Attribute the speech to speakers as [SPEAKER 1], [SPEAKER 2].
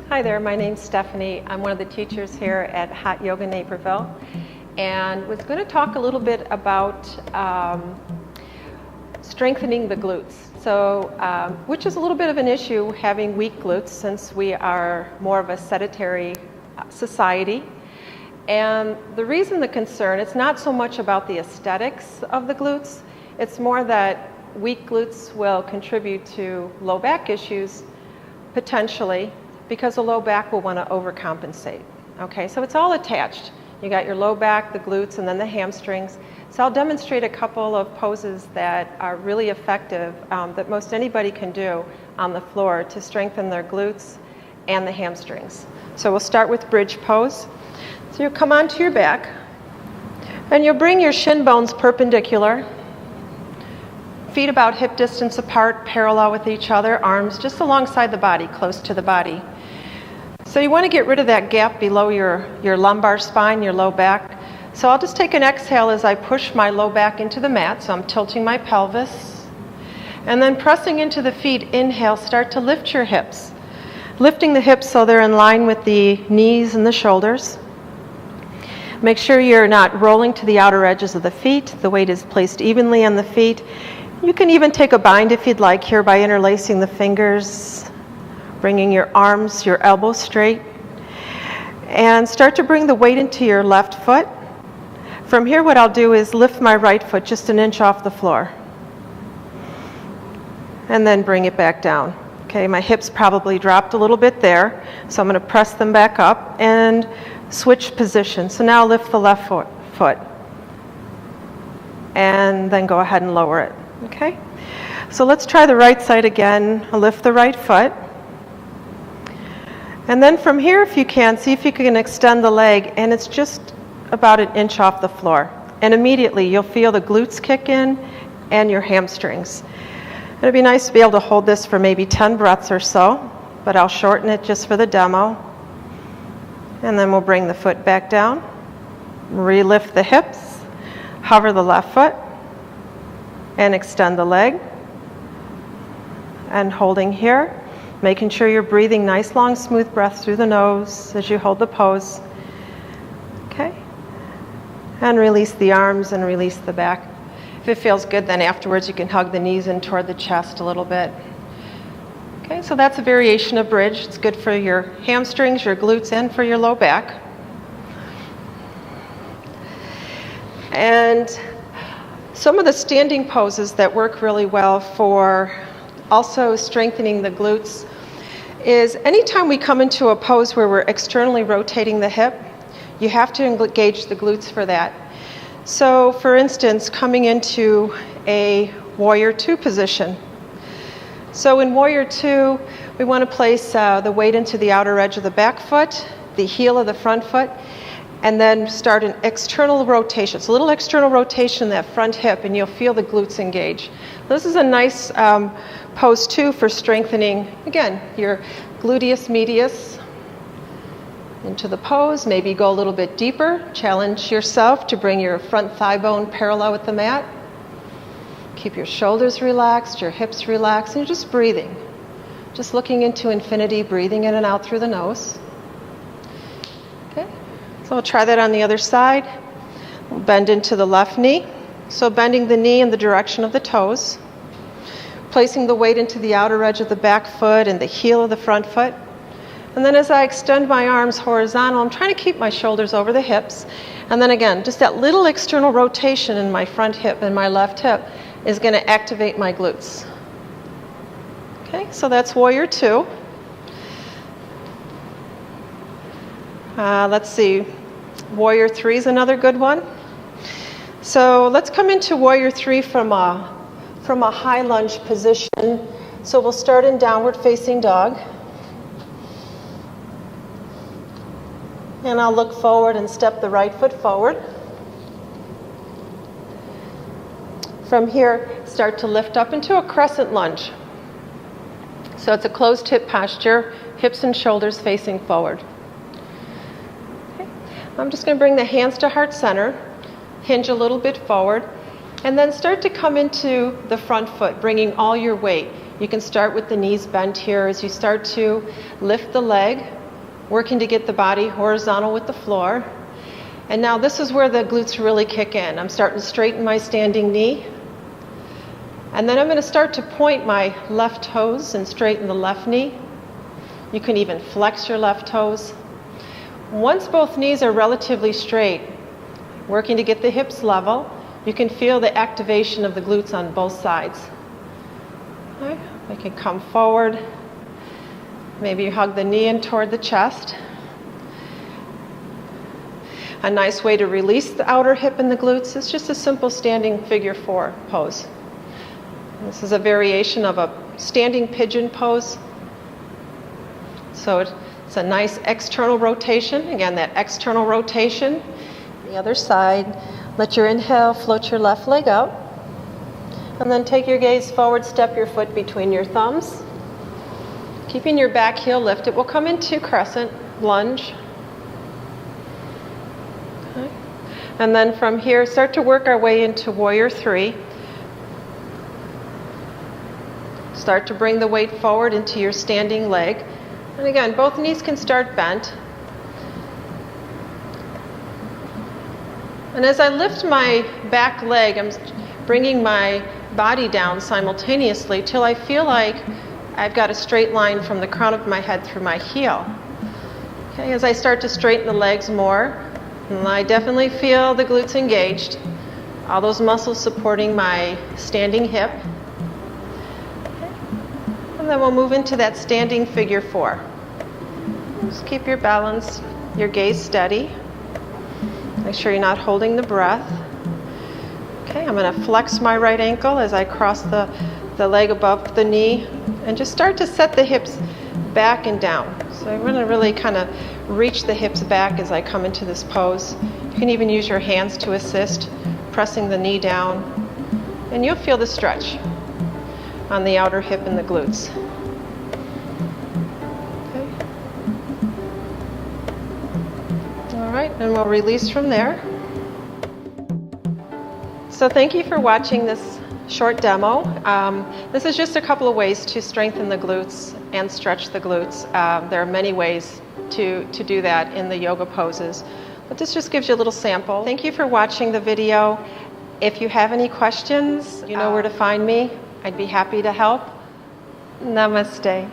[SPEAKER 1] Hi there, my name's Stefanie. I'm one of the teachers here at Hot Yoga Naperville, and was going to talk a little bit about strengthening the glutes. So, which is a little bit of an issue having weak glutes since we are more of a sedentary society. And the reason the concern, it's not so much about the aesthetics of the glutes, it's more that weak glutes will contribute to low back issues potentially, because the low back will want to overcompensate. Okay, so it's all attached. You got your low back, the glutes, and then the hamstrings. So I'll demonstrate a couple of poses that are really effective that most anybody can do on the floor to strengthen their glutes and the hamstrings. So we'll start with bridge pose. So you'll come onto your back, and you'll bring your shin bones perpendicular, feet about hip distance apart, parallel with each other, arms just alongside the body, close to the body. So you want to get rid of that gap below your lumbar spine, your low back. So I'll just take an exhale as I push my low back into the mat. So I'm tilting my pelvis. And then pressing into the feet, inhale, start to lift your hips. Lifting the hips so they're in line with the knees and the shoulders. Make sure you're not rolling to the outer edges of the feet. The weight is placed evenly on the feet. You can even take a bind if you'd like here by interlacing the fingers, bringing your arms, your elbows straight, and start to bring the weight into your left foot. From here, what I'll do is lift my right foot just an inch off the floor, and then bring it back down. Okay, my hips probably dropped a little bit there, so I'm going to press them back up and switch position. So now lift the left foot, and then go ahead and lower it. Okay, so let's try the right side again. I'll lift the right foot. And then from here, if you can, see if you can extend the leg, and it's just about an inch off the floor. And immediately you'll feel the glutes kick in and your hamstrings. It'd be nice to be able to hold this for maybe 10 breaths or so, but I'll shorten it just for the demo. And then we'll bring the foot back down, relift the hips, hover the left foot, and extend the leg. And holding here, making sure you're breathing nice, long, smooth breaths through the nose as you hold the pose. Okay. And release the arms and release the back. If it feels good, then afterwards you can hug the knees in toward the chest a little bit. Okay, so that's a variation of bridge. It's good for your hamstrings, your glutes, and for your low back. And some of the standing poses that work really well for also strengthening the glutes is anytime we come into a pose where we're externally rotating the hip, you have to engage the glutes for that. So for instance, coming into a warrior two position. So in warrior two, we want to place the weight into the outer edge of the back foot, the heel of the front foot, and then start an external rotation. It's a little external rotation in that front hip, and you'll feel the glutes engage. This is a nice pose too for strengthening, again, your gluteus medius into the pose. Maybe go a little bit deeper. Challenge yourself to bring your front thigh bone parallel with the mat. Keep your shoulders relaxed, your hips relaxed, and you're just breathing. Just looking into infinity, breathing in and out through the nose. Okay, so we'll try that on the other side. We'll bend into the left knee. So bending the knee in the direction of the toes. Placing the weight into the outer edge of the back foot and the heel of the front foot. And then as I extend my arms horizontal, I'm trying to keep my shoulders over the hips. And then again, just that little external rotation in my front hip and my left hip is going to activate my glutes. Okay, so that's warrior two. Let's see, warrior three is another good one. So let's come into warrior three from a high lunge position. So we'll start in downward facing dog. And I'll look forward and step the right foot forward. From here, start to lift up into a crescent lunge. So it's a closed hip posture, hips and shoulders facing forward. Okay. I'm just going to bring the hands to heart center, hinge a little bit forward, and then start to come into the front foot, bringing all your weight. You can start with the knees bent here as you start to lift the leg, working to get the body horizontal with the floor. And now this is where the glutes really kick in. I'm starting to straighten my standing knee. And then I'm going to start to point my left toes and straighten the left knee. You can even flex your left toes. Once both knees are relatively straight, working to get the hips level, you can feel the activation of the glutes on both sides. Okay. We can come forward. Maybe you hug the knee in toward the chest. A nice way to release the outer hip and the glutes is just a simple standing figure 4 pose. This is a variation of a standing pigeon pose. So it's a nice external rotation. Again, that external rotation. The other side, let your inhale float your left leg up. And then take your gaze forward, step your foot between your thumbs. Keeping your back heel lifted, we'll come into crescent lunge. Okay. And then from here, start to work our way into warrior 3. Start to bring the weight forward into your standing leg. And again, both knees can start bent. And as I lift my back leg, I'm bringing my body down simultaneously till I feel like I've got a straight line from the crown of my head through my heel. Okay, as I start to straighten the legs more, and I definitely feel the glutes engaged, all those muscles supporting my standing hip. And then we'll move into that standing figure 4. Just keep your balance, your gaze steady. Make sure you're not holding the breath. Okay, I'm going to flex my right ankle as I cross the leg above the knee and just start to set the hips back and down. So I'm going to really kind of reach the hips back as I come into this pose. You can even use your hands to assist, pressing the knee down, and you'll feel the stretch on the outer hip and the glutes. Okay. All right, and we'll release from there. So thank you for watching this short demo. This is just a couple of ways to strengthen the glutes and stretch the glutes. There are many ways to do that in the yoga poses, but this just gives you a little sample. Thank you for watching the video. If you have any questions, you know where to find me. I'd be happy to help. Namaste.